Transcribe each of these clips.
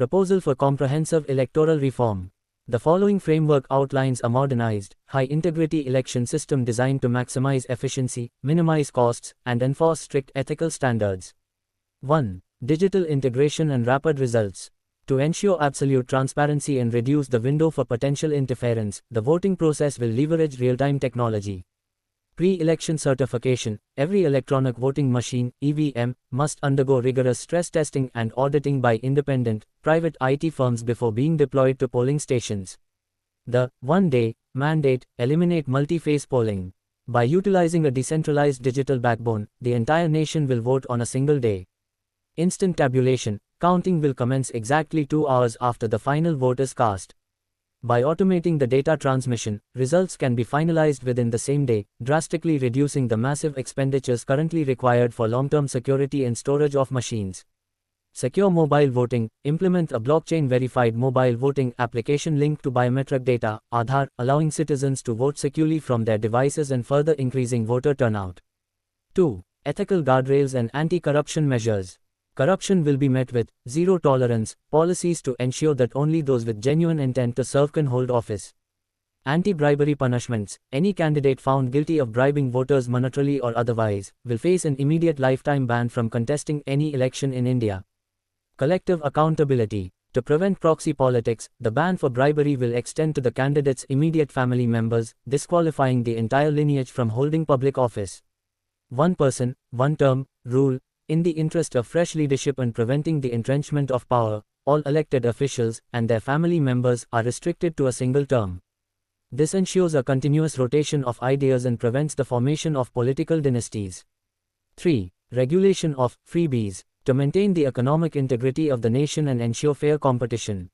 Proposal for Comprehensive Electoral Reform. The following framework outlines a modernized, high-integrity election system designed to maximize efficiency, minimize costs, and enforce strict ethical standards. 1. Digital integration and rapid results. To ensure absolute transparency and reduce the window for potential interference, the voting process will leverage real-time technology. Pre-election certification. Every electronic voting machine, EVM, must undergo rigorous stress testing and auditing by independent, private IT firms before being deployed to polling stations. The one-day mandate eliminate multi-phase polling. By utilizing a decentralized digital backbone, the entire nation will vote on a single day. Instant tabulation. Counting will commence exactly 2 hours after the final vote is cast. By automating the data transmission, results can be finalized within the same day, drastically reducing the massive expenditures currently required for long-term security and storage of machines. Secure mobile voting. Implement a blockchain-verified mobile voting application linked to biometric data, Aadhaar, allowing citizens to vote securely from their devices and further increasing voter turnout. 2. Ethical guardrails and anti-corruption measures. Corruption will be met with zero-tolerance policies to ensure that only those with genuine intent to serve can hold office. Anti-bribery punishments. Any candidate found guilty of bribing voters monetarily or otherwise will face an immediate lifetime ban from contesting any election in India. Collective accountability. To prevent proxy politics, the ban for bribery will extend to the candidate's immediate family members, disqualifying the entire lineage from holding public office. One person, one term rule. In the interest of fresh leadership and preventing the entrenchment of power, all elected officials and their family members are restricted to a single term. This ensures a continuous rotation of ideas and prevents the formation of political dynasties. 3. Regulation of freebies. To maintain the economic integrity of the nation and ensure fair competition.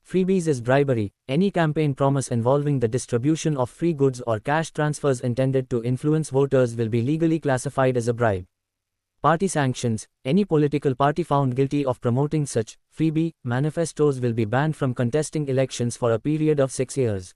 Freebies is bribery. Any campaign promise involving the distribution of free goods or cash transfers intended to influence voters will be legally classified as a bribe. Party sanctions. Any political party found guilty of promoting such freebie manifestos will be banned from contesting elections for a period of 6 years.